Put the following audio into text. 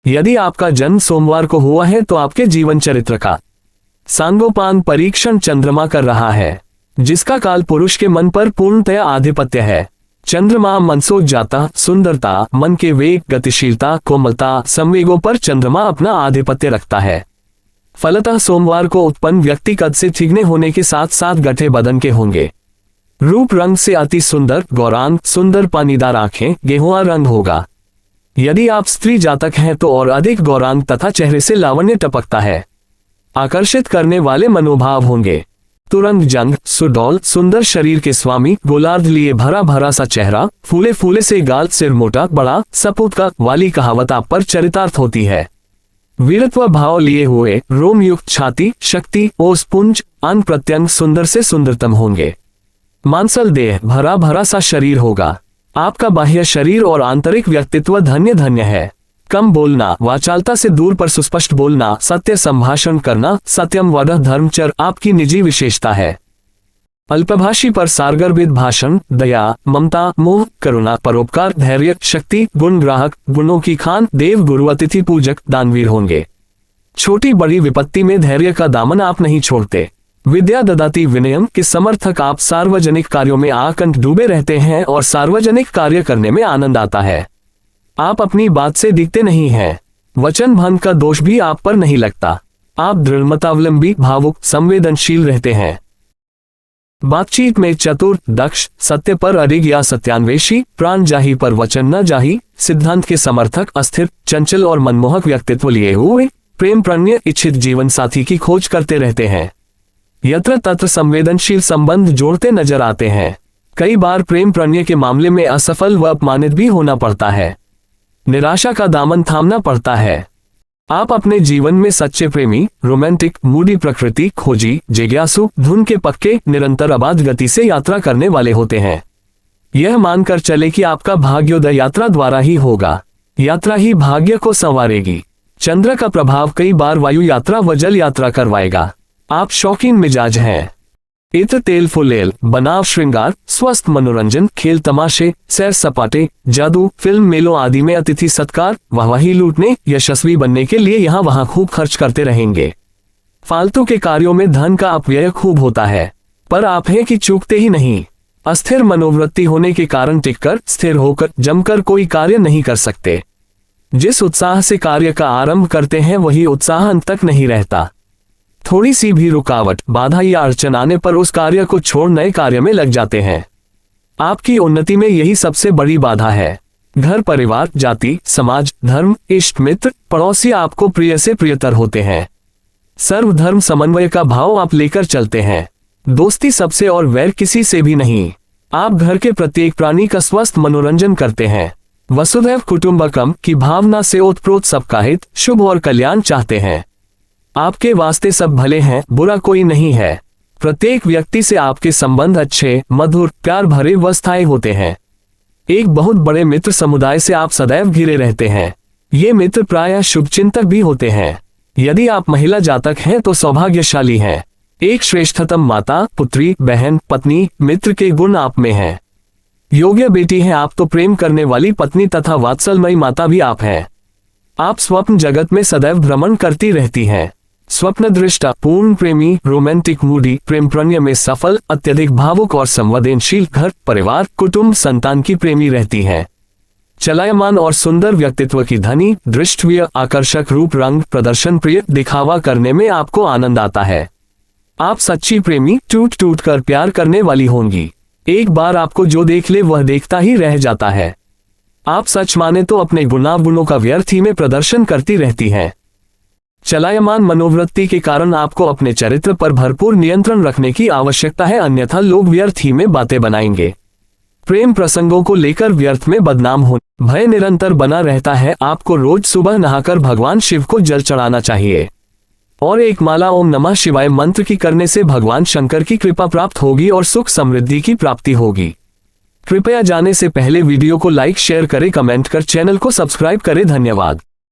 यदि आपका जन्म सोमवार को हुआ है तो आपके जीवन चरित्र का सांगोपांग परीक्षण चंद्रमा कर रहा है, जिसका काल पुरुष के मन पर पूर्णतया आधिपत्य है। चंद्रमा मनसोच जाता, सुंदरता, मन के वेग, गतिशीलता, कोमलता, संवेगों पर चंद्रमा अपना आधिपत्य रखता है। फलतः सोमवार को उत्पन्न व्यक्ति कद से चिकने होने के साथ साथ गठे बदन के होंगे। रूप रंग से अति सुंदर, गौरांग, सुंदर पानीदार आंखें, गेहुआ रंग होगा। यदि आप स्त्री जातक हैं तो और अधिक गौरांग तथा चेहरे से लावण्य टपकता है। आकर्षित करने वाले मनोभाव होंगे। तुरंग जंग, सुडौल, सुंदर शरीर के स्वामी, गोलार्ध लिए भरा भरा सा चेहरा, फूले फूले से गाल, सिर मोटा बड़ा, सपूत का वाली कहावत आप पर चरितार्थ होती है। वीरत्व भाव लिए हुए, रोम युक्त छाती, शक्ति, ओस पुंज, अंग प्रत्यंग सुंदर से सुंदरतम होंगे। मांसल देह, भरा भरा सा शरीर होगा। आपका बाह्य शरीर और आंतरिक व्यक्तित्व धन्य धन्य है। कम बोलना, वाचालता से दूर पर सुस्पष्ट बोलना, सत्य संभाषण करना, सत्यम वदः धर्मचर आपकी निजी विशेषता है। अल्पभाषी पर सारगर्भित भाषण, दया, ममता, मोह, करुणा, परोपकार, धैर्य, शक्ति, गुण ग्राहक, गुणों की खान, देव गुरु, अतिथि पूजक, दानवीर होंगे। छोटी बड़ी विपत्ति में धैर्य का दामन आप नहीं छोड़ते। विद्या ददाति विनयम के समर्थक आप सार्वजनिक कार्यों में आकंठ डूबे रहते हैं और सार्वजनिक कार्य करने में आनंद आता है। आप अपनी बात से दिखते नहीं हैं। वचन भंग का दोष भी आप पर नहीं लगता। आप दृढ़मतावलंबी, भावुक, संवेदनशील रहते हैं। बातचीत में चतुर, दक्ष, सत्य पर अडिग या सत्यान्वेषी, प्राण जाही पर वचन न जाही, सिद्धांत के समर्थक, अस्थिर, चंचल और मनमोहक व्यक्तित्व लिए हुए, प्रेम प्रणय इच्छित जीवन साथी की खोज करते रहते हैं। यत्र तत्र संवेदनशील संबंध जोड़ते नजर आते हैं। कई बार प्रेम प्रणय के मामले में असफल व अपमानित भी होना पड़ता है। निराशा का दामन थामना पड़ता है। आप अपने जीवन में सच्चे प्रेमी, रोमांटिक, मूडी प्रकृति, खोजी, जिज्ञासु, धुन के पक्के, निरंतर अबाध गति से यात्रा करने वाले होते हैं। यह मानकर चले कि आपका भाग्योदय यात्रा द्वारा ही होगा। यात्रा ही भाग्य को संवारेगी। चंद्र का प्रभाव कई बार वायु यात्रा व जल यात्रा करवाएगा। आप शौकीन मिजाज हैं। इत्र तेल फुलेल, बनाव श्रृंगार, स्वस्थ मनोरंजन, खेल तमाशे, सैर सपाटे, जादू, फिल्म मेलों आदि में अतिथि सत्कार, वाहवाही लूटने, यशस्वी बनने के लिए यहाँ वहाँ खूब खर्च करते रहेंगे। फालतू के कार्यों में धन का अपव्यय खूब होता है, पर आप हैं कि चूकते ही नहीं। अस्थिर मनोवृत्ति होने के कारण टिककर, स्थिर होकर, जमकर कोई कार्य नहीं कर सकते। जिस उत्साह से कार्य का आरंभ करते हैं वही उत्साह अंत तक नहीं रहता। थोड़ी सी भी रुकावट, बाधा या अड़चन आने पर उस कार्य को छोड़ नए कार्य में लग जाते हैं। आपकी उन्नति में यही सबसे बड़ी बाधा है। घर परिवार, जाति, समाज, धर्म, इष्ट मित्र, पड़ोसी आपको प्रिय से प्रियतर होते हैं। सर्वधर्म समन्वय का भाव आप लेकर चलते हैं। दोस्ती सबसे और वैर किसी से भी नहीं। आप घर के प्रत्येक प्राणी का स्वस्थ मनोरंजन करते हैं। वसुधैव कुटुंबकम की भावना से ओतप्रोत सबका हित, शुभ और कल्याण चाहते हैं। आपके वास्ते सब भले हैं, बुरा कोई नहीं है। प्रत्येक व्यक्ति से आपके संबंध अच्छे, मधुर, प्यार भरे व स्थायी होते हैं। एक बहुत बड़े मित्र समुदाय से आप सदैव घिरे रहते हैं। ये मित्र प्रायः शुभचिंतक भी होते हैं। यदि आप महिला जातक हैं तो सौभाग्यशाली हैं। एक श्रेष्ठतम माता, पुत्री, बहन, पत्नी, मित्र के गुण आप में हैं। योग्य बेटी हैं आप तो प्रेम करने वाली पत्नी तथा वात्सलमयी माता भी आप हैं। आप स्वप्न जगत में सदैव भ्रमण करती रहती हैं। स्वप्न दृष्टा, पूर्ण प्रेमी, रोमांटिक, मूडी, प्रेम प्रणय में सफल, अत्यधिक भावुक और संवेदनशील, घर परिवार, कुटुंब, संतान की प्रेमी रहती हैं। चलायमान और सुंदर व्यक्तित्व की धनी, दृष्टव्य, आकर्षक रूप रंग, प्रदर्शन प्रिय, दिखावा करने में आपको आनंद आता है। आप सच्ची प्रेमी, टूट टूट कर प्यार करने वाली होंगी। एक बार आपको जो देख ले वह देखता ही रह जाता है। आप सच माने तो अपने गुणावगुणों का व्यर्थ ही में प्रदर्शन करती रहती हैं। चलायमान मनोवृत्ति के कारण आपको अपने चरित्र पर भरपूर नियंत्रण रखने की आवश्यकता है, अन्यथा लोग व्यर्थ ही में बातें बनाएंगे। प्रेम प्रसंगों को लेकर व्यर्थ में बदनाम होने भय निरंतर बना रहता है। आपको रोज सुबह नहाकर भगवान शिव को जल चढ़ाना चाहिए और एक माला ओम नमः शिवाय मंत्र की करने से भगवान शंकर की कृपा प्राप्त होगी और सुख समृद्धि की प्राप्ति होगी। कृपया जाने से पहले वीडियो को लाइक, शेयर करें, कमेंट कर चैनल को सब्सक्राइब करें। धन्यवाद।